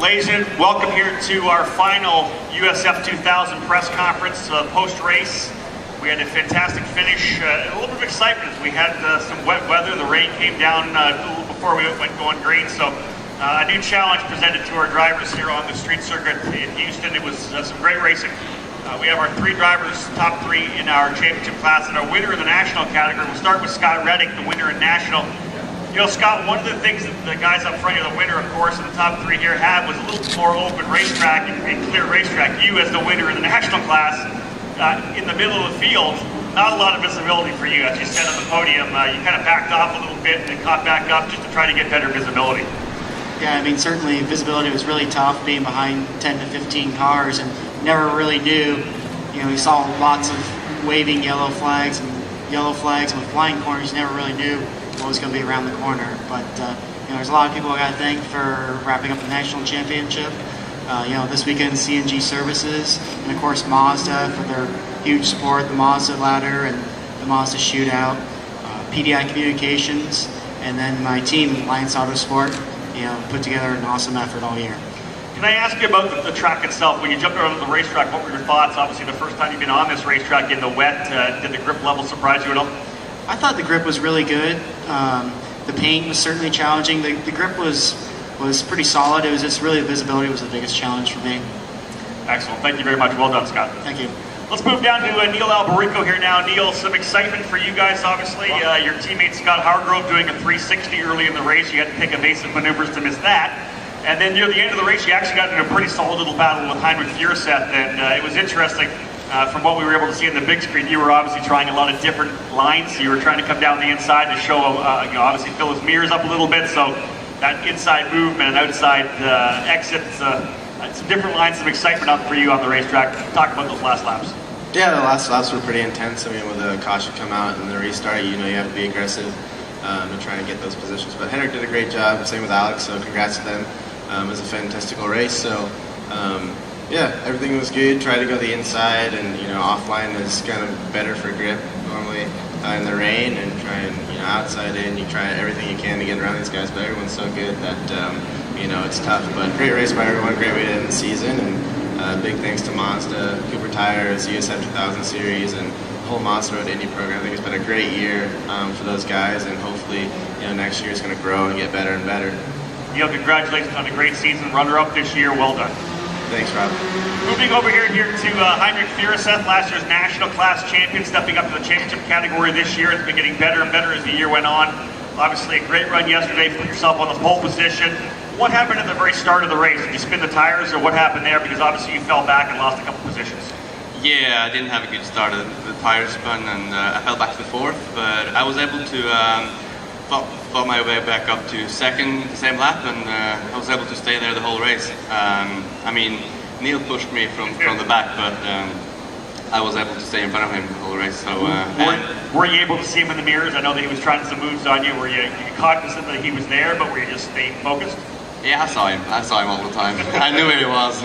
Ladies and gentlemen, welcome here to our final USF 2000 press conference post-race. We had a fantastic finish, a little bit of excitement as we had some wet weather. The rain came down a little before we went going green, so a new challenge presented to our drivers here on the street circuit in Houston. It was some great racing. We have our three drivers, top three in our championship class, and our winner in the national category. We'll start with Scott Reddick, the winner in national. You know, Scott, one of the things that the guys up front, you're the winner, of course, in the top three here, had was a little more open racetrack and clear racetrack. You, as the winner in the national class, in the middle of the field, not a lot of visibility for you. As you said on the podium, you kind of backed off a little bit and caught back up just to try to get better visibility. Yeah, I mean, certainly visibility was really tough being behind 10 to 15 cars and never really knew. You know, we saw lots of waving yellow flags and with flying corners. Never really knew what was going to be around the corner. But, you know, there's a lot of people I got to thank for wrapping up the national championship. You know, this weekend CNG Services, and of course Mazda for their huge support, the Mazda ladder and the Mazda shootout, PDI Communications, and then my team, Alliance Autosport, you know, put together an awesome effort all year. Can I ask you about the track itself? When you jumped around the racetrack, what were your thoughts? Obviously, the first time you've been on this racetrack in the wet, did the grip level surprise you at all? I thought the grip was really good. The paint was certainly challenging. The grip was pretty solid. It was just really the visibility was the biggest challenge for me. Excellent. Thank you very much. Well done, Scott. Thank you. Let's move down to Neil Alberico here now. Neil, some excitement for you guys, obviously. Your teammate Scott Hargrove doing a 360 early in the race. You had to take evasive maneuvers to miss that. And then near the end of the race, you actually got into a pretty solid little battle with Heinrich Fierset. And it was interesting. From what we were able to see in the big screen, you were obviously trying a lot of different lines. You were trying to come down the inside to show, you know, obviously fill his mirrors up a little bit. So that inside movement and outside exit, some different lines of excitement up for you on the racetrack. Talk about those last laps. Yeah, the last laps were pretty intense. I mean, with the caution come out and the restart, you know, you have to be aggressive and try and get those positions. But Henrik did a great job, same with Alex, so congrats to them. It was a fantastical race. So, yeah, everything was good. Try to go the inside, and, you know, offline is kind of better for grip normally in the rain, and try and, you know, outside in, you try everything you can to get around these guys, but everyone's so good that, you know, it's tough. But great race by everyone, great way to end the season, and big thanks to Mazda, Cooper Tires, USF 2000 Series, and the whole Mazda Road Indy program. I think it's been a great year for those guys, and hopefully, you know, next year is going to grow and get better and better. Neil, congratulations on a great season, runner-up this year. Well done. Thanks, Rob. Moving over here to Heinrich Fierset, last year's national class champion, stepping up to the championship category this year. It's been getting better and better as the year went on. Obviously, a great run yesterday. Put yourself on the pole position. What happened at the very start of the race? Did you spin the tires, or what happened there? Because obviously you fell back and lost a couple positions. Yeah, I didn't have a good start. The tires spun, and I fell back to fourth, but I was able to fought my way back up to second, the same lap, and I was able to stay there the whole race. I mean, Neil pushed me from the back, but I was able to stay in front of him the whole race. So, were you able to see him in the mirrors? I know that he was trying some moves on you. Were you cognizant that he was there, but were you just staying focused? Yeah, I saw him all the time. I knew where he was.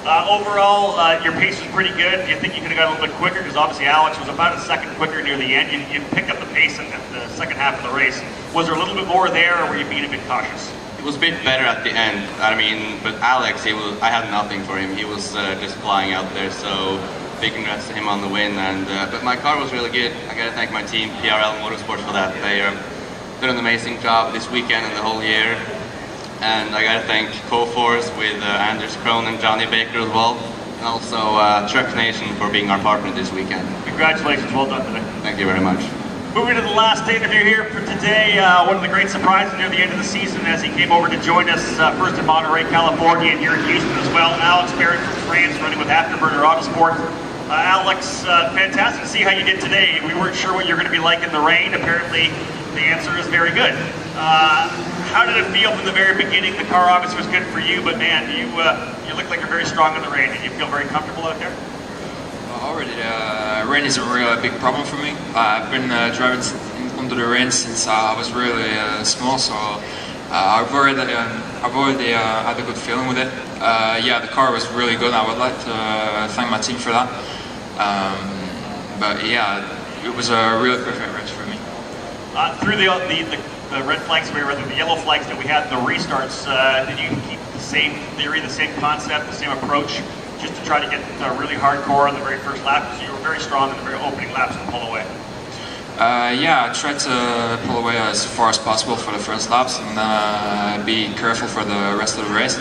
Overall, your pace was pretty good. Do you think you could have got a little bit quicker? Because obviously Alex was about a second quicker near the end. You picked up the pace in the second half of the race. Was there a little bit more there, or were you being a bit cautious? It was a bit better at the end. I mean, but Alex, I had nothing for him. He was just flying out there. So big congrats to him on the win. And but my car was really good. I gotta thank my team, PRL Motorsports, for that. They did an amazing job this weekend and the whole year. And I gotta thank Co-Force with Anders Krohn and Johnny Baker as well. And also Truck Nation for being our partner this weekend. Congratulations, well done today. Thank you very much. Moving to the last interview here for today, one of the great surprises near the end of the season as he came over to join us first in Monterey, California, and here in Houston as well. Alex Barrett from France, running with Afterburner Autosport. Alex, fantastic to see how you did today. We weren't sure what you were going to be like in the rain. Apparently, the answer is very good. How did it feel from the very beginning? The car obviously was good for you, but man, you look like you're very strong in the rain. Did you feel very comfortable out there? Already, rain isn't really a big problem for me. I've been driving under the rain since I was really small, so I've already had a good feeling with it. Yeah, the car was really good. I would like to thank my team for that. But yeah, it was a really perfect race for me. Through the red flags, the yellow flags that we had, the restarts, did you keep same theory, the same concept, the same approach, just to try to get really hardcore on the very first lap? Because you were very strong in the very opening laps to pull away. Yeah, I tried to pull away as far as possible for the first laps and be careful for the rest of the race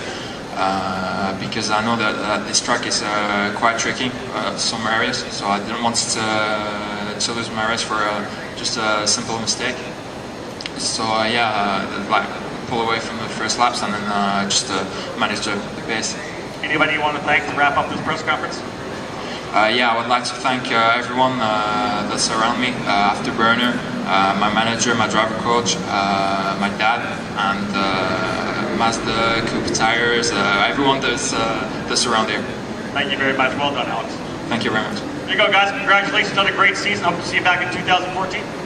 because I know that this track is quite tricky some areas, so I didn't want to lose my race for just a simple mistake. So like pull away from the first laps and then just manage the pace. Anybody you want to thank to wrap up this press conference? I would like to thank everyone that's around me, Afterburner, my manager, my driver coach, my dad, and Mazda, Coupe Tires, everyone that's around here. Thank you very much. Well done, Alex. Thank you very much. There you go, guys. Congratulations on a great season. Hope to see you back in 2014.